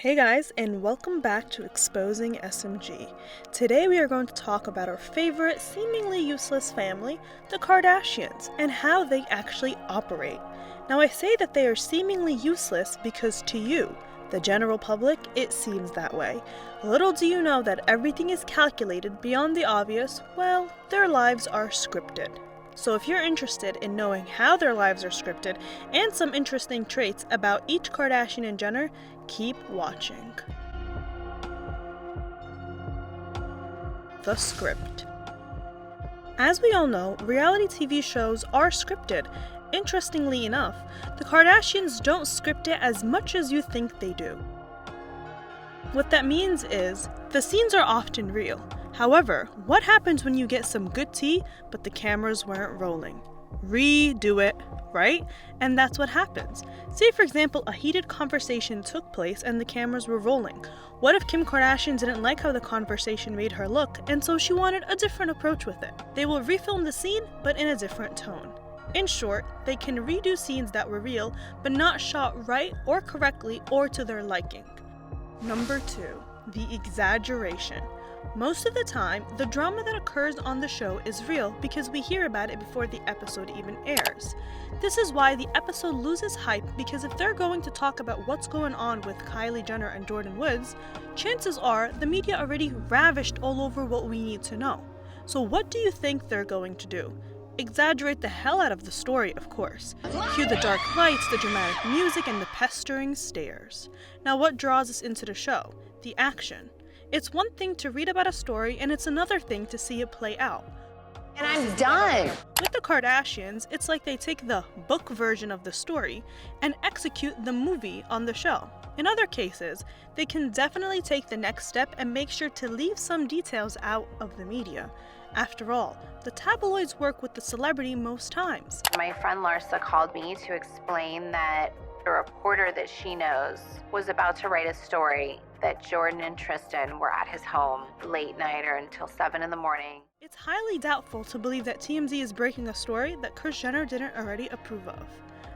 Hey guys, and welcome back to Exposing SMG. Today we are going to talk about our favorite, seemingly useless family, the Kardashians, and how they actually operate. Now I say that they are seemingly useless because to you, the general public, it seems that way. Little do you know that everything is calculated beyond the obvious. Well, their lives are scripted. So if you're interested in knowing how their lives are scripted and some interesting traits about each Kardashian and Jenner, keep watching. The script. As we all know, reality TV shows are scripted. Interestingly enough, the Kardashians don't script it as much as you think they do. What that means is, the scenes are often real. However, what happens when you get some good tea, but the cameras weren't rolling? Redo it, right? And that's what happens. Say for example, a heated conversation took place and the cameras were rolling. What if Kim Kardashian didn't like how the conversation made her look, and so she wanted a different approach with it? They will refilm the scene, but in a different tone. In short, they can redo scenes that were real, but not shot right or correctly or to their liking. Number 2, the exaggeration. Most of the time, the drama that occurs on the show is real because we hear about it before the episode even airs. This is why the episode loses hype, because if they're going to talk about what's going on with Kylie Jenner and Jordyn Woods, chances are the media already ravished all over what we need to know. So what do you think they're going to do? Exaggerate the hell out of the story, of course. Cue the dark lights, the dramatic music, and the pestering stares. Now what draws us into the show? The action. It's one thing to read about a story, and it's another thing to see it play out. And I'm done. With the Kardashians, it's like they take the book version of the story and execute the movie on the show. In other cases, they can definitely take the next step and make sure to leave some details out of the media. After all, the tabloids work with the celebrity most times. My friend Larsa called me to explain that a reporter that she knows was about to write a story that Jordyn and Tristan were at his home late night or until 7 in the morning. It's highly doubtful to believe that TMZ is breaking a story that Kris Jenner didn't already approve of.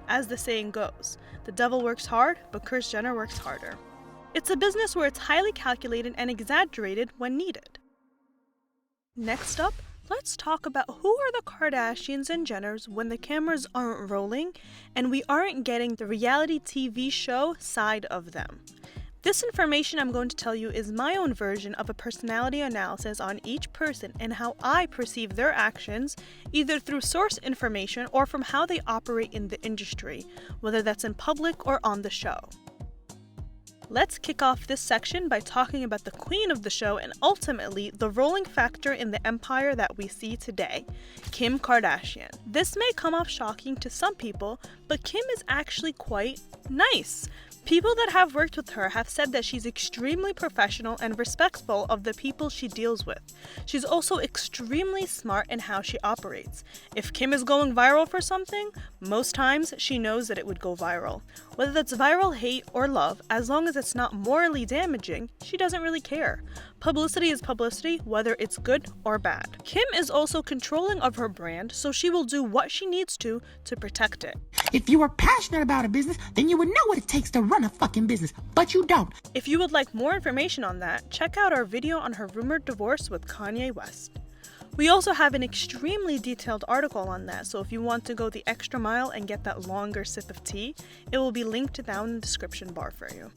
As the saying goes, the devil works hard, but Kris Jenner works harder. It's a business where it's highly calculated and exaggerated when needed. Next up, let's talk about who are the Kardashians and Jenners when the cameras aren't rolling and we aren't getting the reality TV show side of them. This information I'm going to tell you is my own version of a personality analysis on each person and how I perceive their actions, either through source information or from how they operate in the industry, whether that's in public or on the show. Let's kick off this section by talking about the queen of the show and ultimately the rolling factor in the empire that we see today, Kim Kardashian. This may come off shocking to some people, but Kim is actually quite nice. People that have worked with her have said that she's extremely professional and respectful of the people she deals with. She's also extremely smart in how she operates. If Kim is going viral for something, most times she knows that it would go viral. Whether that's viral hate or love, as long as it's not morally damaging, she doesn't really care. Publicity is publicity, whether it's good or bad. Kim is also controlling of her brand, so she will do what she needs to protect it. If you were passionate about a business, then you would know what it takes to run a fucking business, but you don't. If you would like more information on that, check out our video on her rumored divorce with Kanye West. We also have an extremely detailed article on that, so if you want to go the extra mile and get that longer sip of tea, it will be linked down in the description bar for you.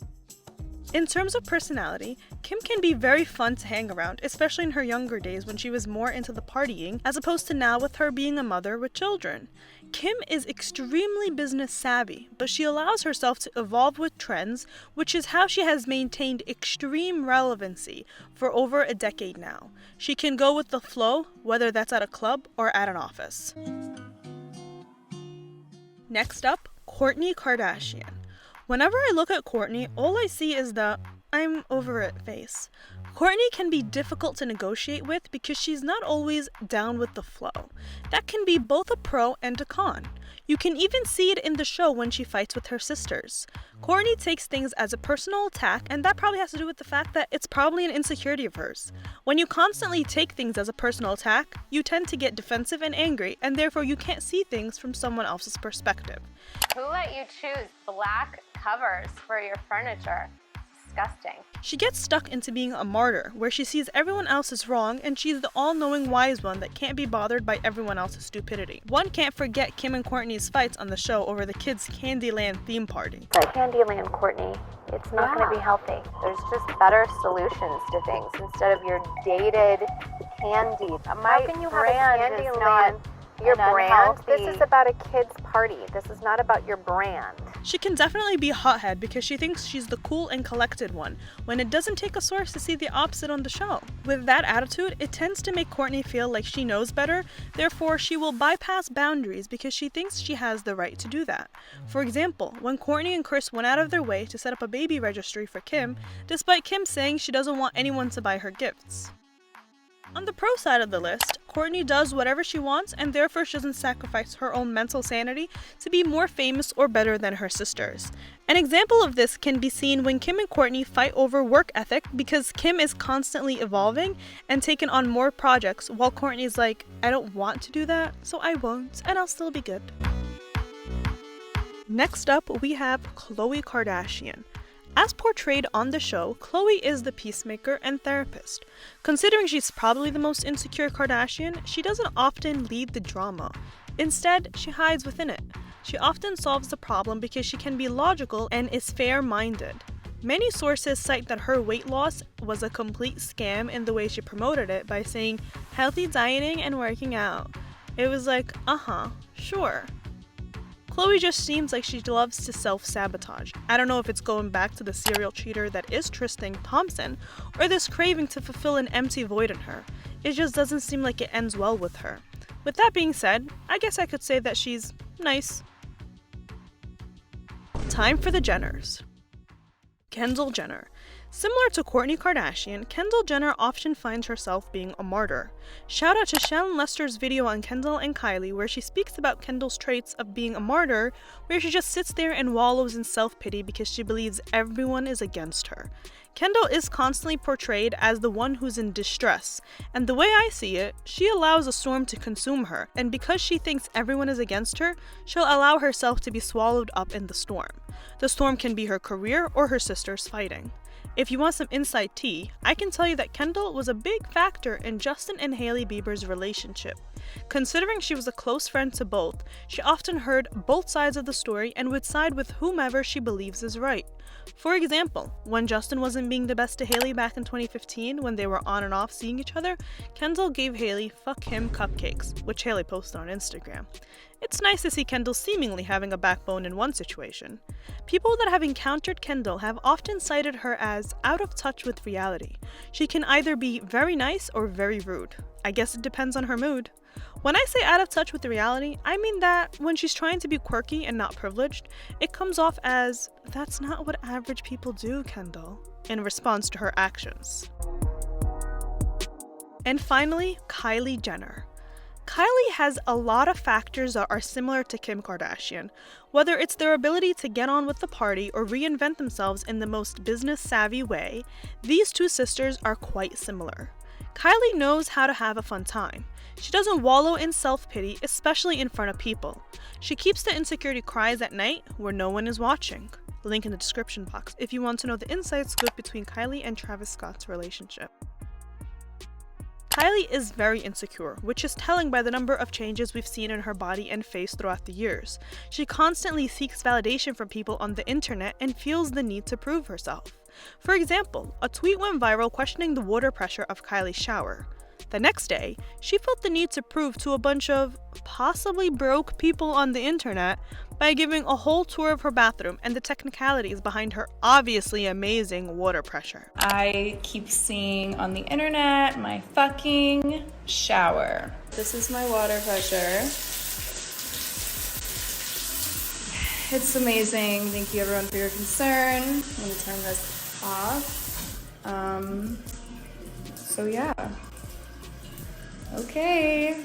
In terms of personality, Kim can be very fun to hang around, especially in her younger days when she was more into the partying, as opposed to now with her being a mother with children. Kim is extremely business savvy, but she allows herself to evolve with trends, which is how she has maintained extreme relevancy for over a decade now. She can go with the flow, whether that's at a club or at an office. Next up, Kourtney Kardashian. Whenever I look at Kourtney, all I see is the I'm over it face. Kourtney can be difficult to negotiate with because she's not always down with the flow. That can be both a pro and a con. You can even see it in the show when she fights with her sisters. Kourtney takes things as a personal attack, and that probably has to do with the fact that it's probably an insecurity of hers. When you constantly take things as a personal attack, you tend to get defensive and angry, and therefore you can't see things from someone else's perspective. Who let you choose black covers for your furniture? disgusting. She gets stuck into being a martyr, where she sees everyone else is wrong and she's the all-knowing wise one that can't be bothered by everyone else's stupidity. One can't forget Kim and Kourtney's fights on the show over the kids' Candyland theme party. But Candyland, Kourtney, it's not going to be healthy. There's just better solutions to things instead of your dated candy. How can you have a Candyland? Your brand? This is about a kid's party. This is not about your brand. She can definitely be a hothead because she thinks she's the cool and collected one, when it doesn't take a source to see the opposite on the show. With that attitude, it tends to make Kourtney feel like she knows better, therefore she will bypass boundaries because she thinks she has the right to do that. For example, when Kourtney and Kris went out of their way to set up a baby registry for Kim, despite Kim saying she doesn't want anyone to buy her gifts. On the pro side of the list, Kourtney does whatever she wants and therefore she doesn't sacrifice her own mental sanity to be more famous or better than her sisters. An example of this can be seen when Kim and Kourtney fight over work ethic because Kim is constantly evolving and taking on more projects while Kourtney's like, I don't want to do that, so I won't, and I'll still be good. Next up, we have Khloe Kardashian. As portrayed on the show, Khloe is the peacemaker and therapist. Considering she's probably the most insecure Kardashian, she doesn't often lead the drama. Instead, she hides within it. She often solves the problem because she can be logical and is fair-minded. Many sources cite that her weight loss was a complete scam in the way she promoted it by saying healthy dieting and working out. It was like, sure. Khloe just seems like she loves to self-sabotage. I don't know if it's going back to the serial cheater that is Tristan Thompson, or this craving to fulfill an empty void in her. It just doesn't seem like it ends well with her. With that being said, I guess I could say that she's nice. Time for the Jenners. Kendall Jenner. Similar to Kourtney Kardashian, Kendall Jenner often finds herself being a martyr. Shout out to Shannon Lester's video on Kendall and Kylie where she speaks about Kendall's traits of being a martyr, where she just sits there and wallows in self-pity because she believes everyone is against her. Kendall is constantly portrayed as the one who's in distress, and the way I see it, she allows a storm to consume her, and because she thinks everyone is against her, she'll allow herself to be swallowed up in the storm. The storm can be her career or her sisters fighting. If you want some inside tea, I can tell you that Kendall was a big factor in Justin and Hailey Bieber's relationship. Considering she was a close friend to both, she often heard both sides of the story and would side with whomever she believes is right. For example, when Justin wasn't being the best to Hailey back in 2015 when they were on and off seeing each other, Kendall gave Hailey "fuck him" cupcakes, which Hailey posted on Instagram. It's nice to see Kendall seemingly having a backbone in one situation. People that have encountered Kendall have often cited her as out of touch with reality. She can either be very nice or very rude. I guess it depends on her mood. When I say out of touch with reality, I mean that when she's trying to be quirky and not privileged, it comes off as, "That's not what average people do, Kendall," in response to her actions. And finally, Kylie Jenner. Kylie has a lot of factors that are similar to Kim Kardashian, whether it's their ability to get on with the party or reinvent themselves in the most business-savvy way. These two sisters are quite similar. Kylie knows how to have a fun time. She doesn't wallow in self-pity, especially in front of people. She keeps the insecurity cries at night where no one is watching. Link in the description box if you want to know the inside scoop between Kylie and Travis Scott's relationship. Kylie is very insecure, which is telling by the number of changes we've seen in her body and face throughout the years. She constantly seeks validation from people on the internet and feels the need to prove herself. For example, a tweet went viral questioning the water pressure of Kylie's shower. The next day, she felt the need to prove to a bunch of possibly broke people on the internet by giving a whole tour of her bathroom and the technicalities behind her obviously amazing water pressure. I keep seeing on the internet my fucking shower. This is my water pressure. It's amazing. Thank you everyone for your concern. I'm gonna turn this off. So yeah. Okay.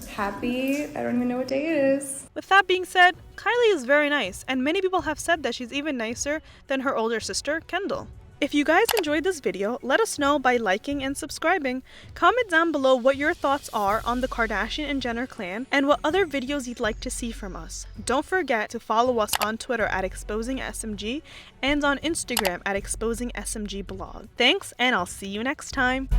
Happy. I don't even know what day it is. With that being said, Kylie is very nice, and many people have said that she's even nicer than her older sister, Kendall. If you guys enjoyed this video, let us know by liking and subscribing. Comment down below what your thoughts are on the Kardashian and Jenner clan and what other videos you'd like to see from us. Don't forget to follow us on Twitter at ExposingSMG and on Instagram at ExposingSMGblog. Thanks, and I'll see you next time.